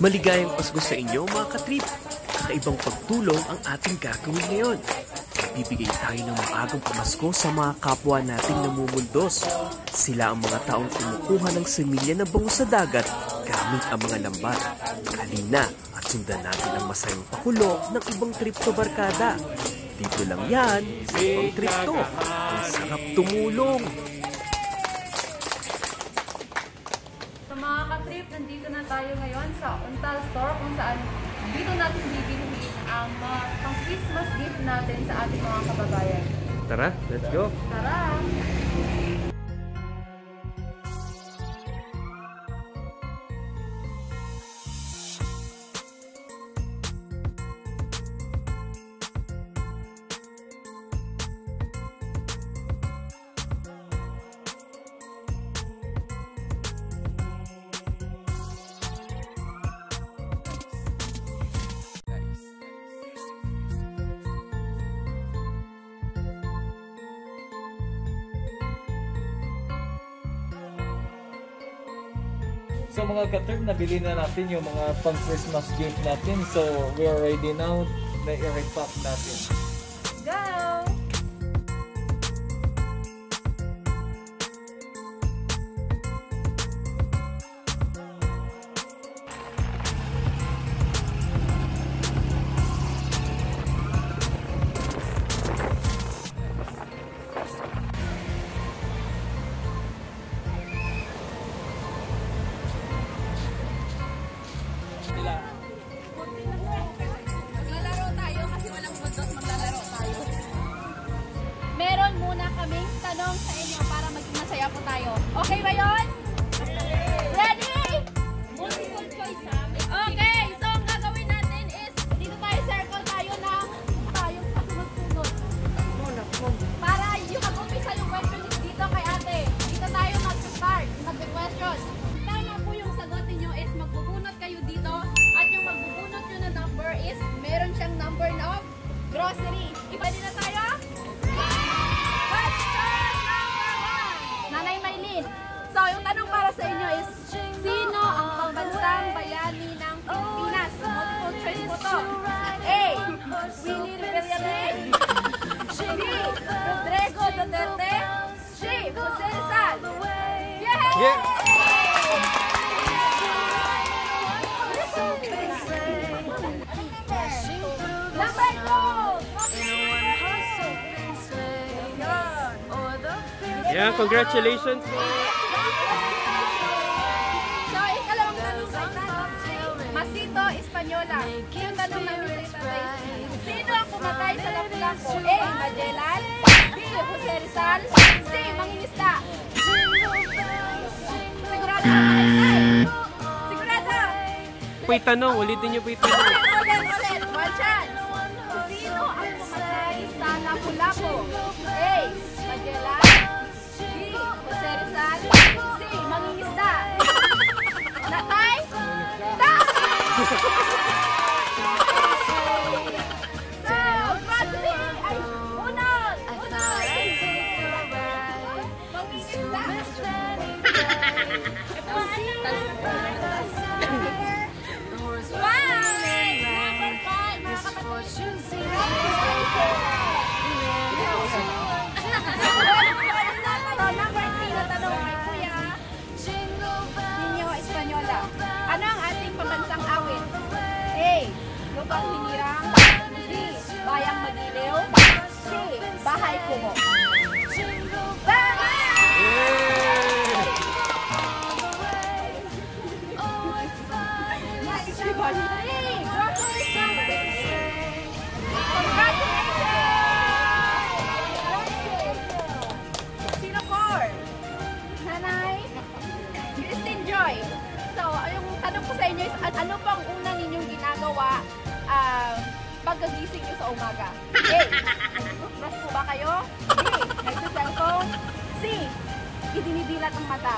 Maligayang Pasko sa inyo mga katrip! Kakaibang pagtulong ang ating gagawin ngayon. Bibigay tayo ng maagang pamasko sa mga kapwa nating namumuldos. Sila ang mga taong kumukuha ng semilya ng bangus sa dagat gamit ang mga lambat. Halina at sundan natin ang masayang pakulo ng ibang trip to barkada. Dito lang yan, sa ibang trip to. Ang sarap tumulong! Nandito na tayo ngayon sa Untal Store kung saan dito natin bibilihin ang mga pang-Christmas gift natin sa ating mga kababayan. Tara, let's go! Tara! So mga katrip, nabili na natin yung mga pang-Christmas gift natin. So we are ready now na i-repack natin. Go! Maglalaro tayo kasi walang buntot, maglalaro tayo. Meron muna kaming tanong sa inyo para maging masaya po tayo. Okay ba yun? Ready? Multiple choice ha? Okay, so ang gagawin natin is dito tayo circle tayo ng tayong kasunod-sunod. Para yung mag-umpisa yung question is dito kay ate. Dito tayo mag-start, mag-question. Tama po yung sagutin nyo is magbubunot kayo dito at yung magbubunot nyo na number is meron siyang number na grocery. Pwede na tayo? Question number 1! Nanay Maylin. So, yung tanong para sa inyo is, sino ang pambansang bayani ng Pilipinas? Multiple choice po to. A. Willie Rivera. B. Rodrigo Duterte. C. Jose Rizal. Yay! Yeah! Number 2! Yeah, congratulations! So, ikalawang tanong sa Masito Espanyola. Yung tanong namin sa tatay, sino ang pumatay sa Lapu-Lapu? A. Magellan. B. Jose Rizal. C. Mangingisda. Sigurado ka ba? Sigurado! Po yung tanong, ulitin niyo po yung tanong. Ulit. One chance. Sino ang pumatay sa Lapu-Lapu? A. Magellan. B. Jose Rizal. C. Mangingisda. Natay? Tama! So, Rodri! Ay, unod! Unod! Mangingisda. Number 3 na tanong kay Kuya Nino Espanyola. Ano ang ating pambansang awit? A. Lupang Hinirang. B. Bayang Magiliw. C. Bahay Kumo. Tama! Sino four? Nanay? Christine Joy. So, yung tanong ko sa inyo is, ano pang una ninyong ginagawa pagkagising nyo sa umaga? A. Nag-brush po ba kayo? B. Nag-cellphone. C. Idinidilat ang mata.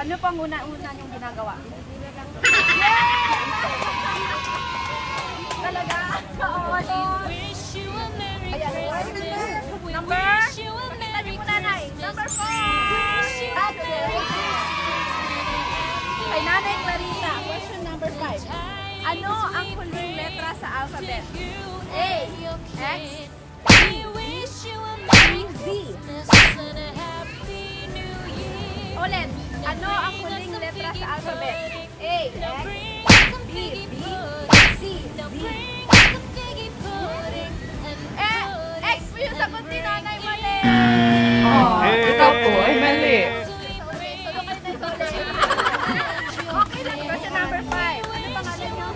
Ano pang una-una niyong ginagawa? Yeah! Talaga? Oo. Ayan. Number? Pakita niyo po nanay. Number 4. X, B, Z. Ulit, ano ang huling letra sa alphabet? A, X, B, B, C, Z. X po yung sagot ni Nanay Mali! Ikaw po ay mali. Okay lang, question number 5. Ano pangalan niyo?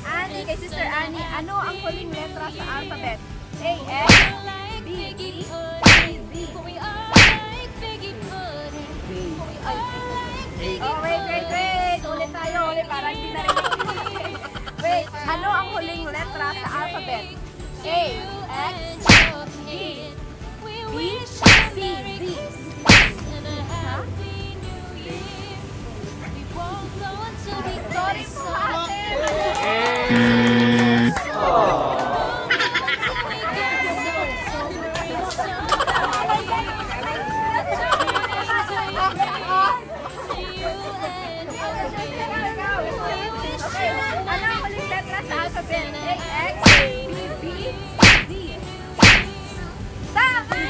Annie, kay Sister Annie, ano ang huling letra sa alphabet? A, X, B, B, C, Z. Oh, wait. Ulit tayo, para hindi na rin. Wait, ano ang huling letra sa alphabet? A, X, B, B, C, Z. Sorry po, ate. Okay, ano ang huling letra sa alphabet? A, X, B, B, Z. Tama!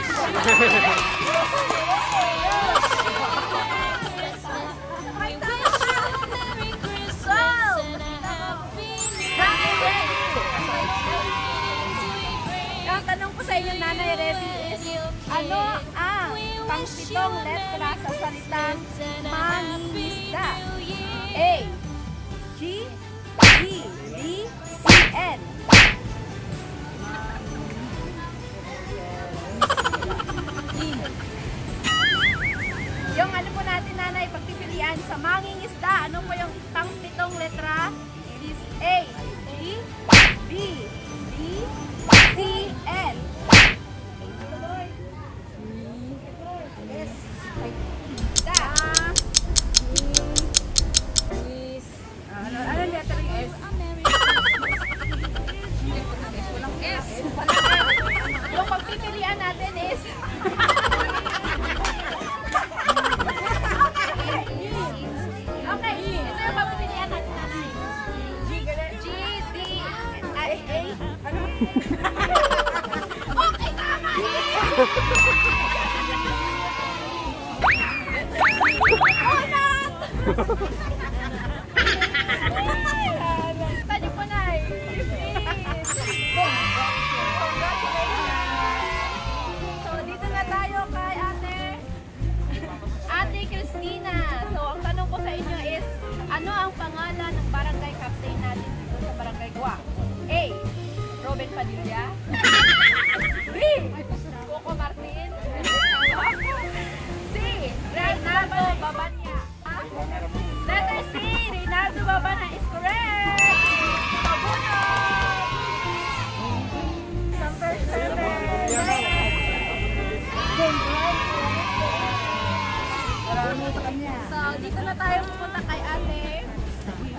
Ang tanong ko sa inyo, Nanay, ready is, ano ang pang-pitong letra sa salitang mangingisda? A, G, B, D, C, N. Yung ano po natin, Nanay, pagpipilian sa mangingisda, ano po yung pang-pitong letra? It is A, G, B, D, C, N. Ano letter yung S? Walang S. Yung pagpipilian natin is okay, ito yung pagpipilian natin, Nanay. G, D, A. Ano? Okay, tama! Oh, not! Tadi po, Nay. So, dito na tayo kay Ate Cristina. So, ang tanong ko sa inyo is, ano ang pangalan ng barangay captain natin dito sa Barangay Guak? A, Robin Padilla. B, Coco Martin. C, Reynaldo Babanya. Letter C, Reynaldo Babana is correct. Pabunod. Number 7. So, dito na tayo pupunta kay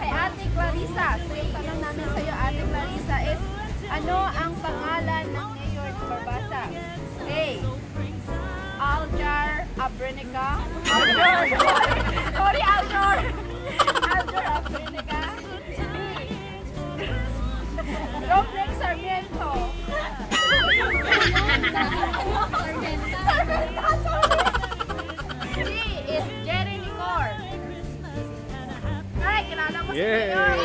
Ate Clarissa. So, yung tanong namin sa'yo, Ate Clarissa, is ano ang pangalan ng mayor ng Barbasa? A, Aljar Abrenica. Sorry, Aljar Abrenica. B, Robrex Sarmiento. G is Jerry Licor. Ay, kilala mo si Mayor.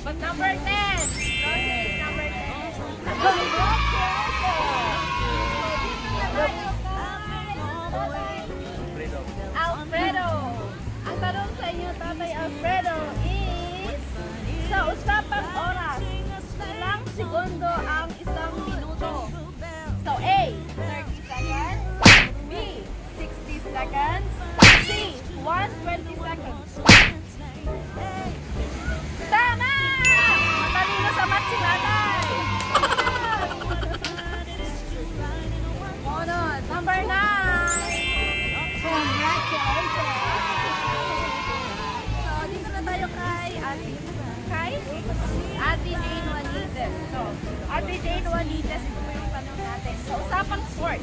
But number 10. Roses, number 10. Alfredo. Ang tanong sa inyo, Tatay Alfredo, is sa usapang oras, ilang segundo ang isang minuto? So, A, 30 seconds, B, 60 seconds, C, 120 seconds. Tama! Matalino sa math si Nanay. Number 9. Congratulations! So, dito na tayo kay Ate Jane Juanides. So, Ate Jane Juanides, ito po yung tanong natin. So, usapang sport.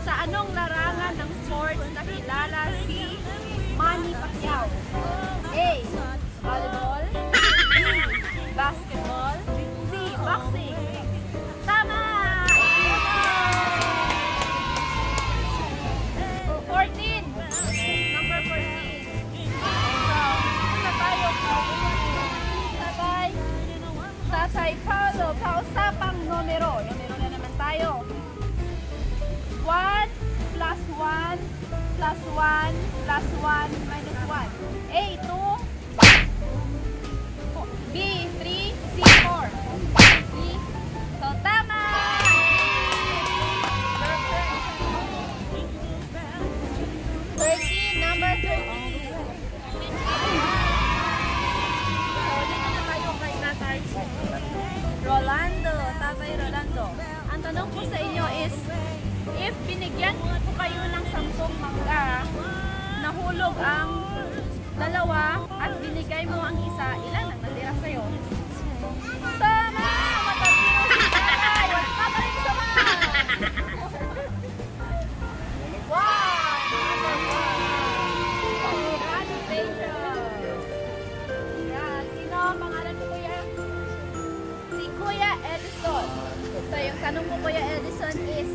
Sa anong larangan ng sports nakilala si Manny Pacquiao? A, volleyball. B, basketball. plus 1 plus 1 minus 1. A, 2. B, 3. C, 4. B. So, tama! Perfect. 13, number 13. So, dito na tayo kay Tatay Rolando. Tatay Rolando. Ang tanong ko sa inyo is, if binigyan ko kayo ng 10 mangga, nahulog ang 2 at binigay mo ang isa, ilan ang natira sa'yo? Tama! Matalino si Tatay! Magaling sa mga! Wow! Congratulations! Yan. Sino ang pangalan ko, Kuya? Si Kuya Edison. So, yung tanong mo, Kuya Edison, is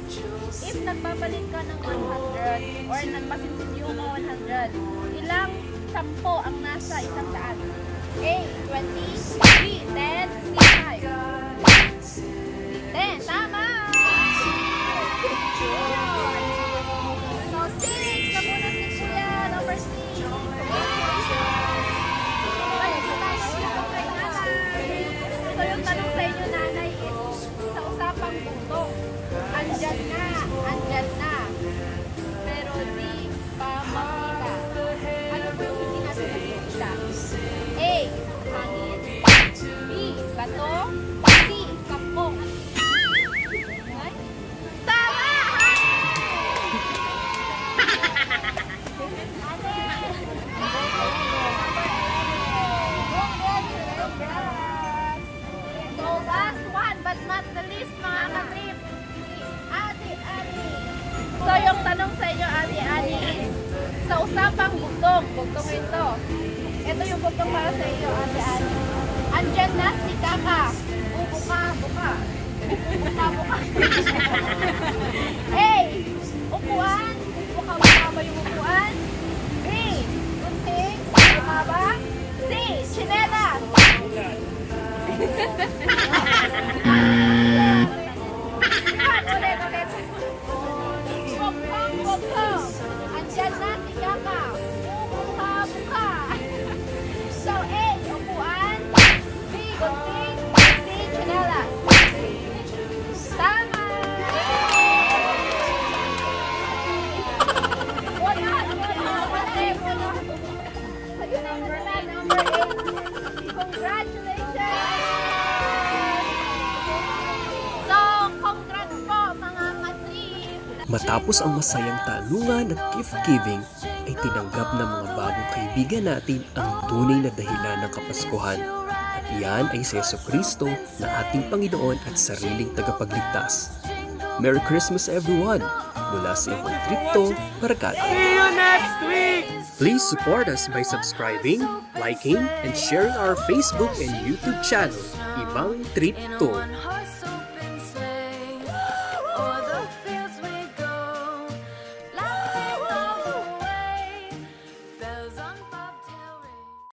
if nagpapalit ka ng 100 or nagpasinsindiyo mo 100, ilang 10 ang nasa 100? A, 20, B, 10, C, 5. 10, tama! So, 6 na muna si Kuya, number 6. Balik na tayo dito kay Nanay. So, yung tanong sa inyo, Nanay, is sa usapang buto. Andyan na. Pero di pa makita. Ano po yung hindi natin nakikita? A, hangin. B, bato. C, kampong. Okay? Tama! So, last one but not the least, mga katrip. Ate Ani. So, yung tanong sa inyo, Ate Ani, is sa usapang bugtong ito. Ito yung bugtong para sa inyo, Ate Ani. Andyan na si Kaka. Buka. Buka. A, upuan. Buka ba yung upuan? B, gunting. Bumaba. C, chinelas. Ulit. Bugtong. Andyan na si Kaka. Buka. So, A, upuan. B, gunting. C, chinelas. Tama! Wala. Ayun na nila, number 8. Congratulations! So, congrats po mga katrip! Matapos ang masayang tanungan at gift-giving, ay tinanggap ng mga bagong kaibigan natin ang tunay na dahilan ng Kapaskuhan. At iyan ay si Jesucristo na ating Panginoon at sariling tagapagligtas. Merry Christmas everyone! Mula sa Ibang Tripto, Barkada. See you next week! Please support us by subscribing, liking, and sharing our Facebook and YouTube channel, Ibang Tripto.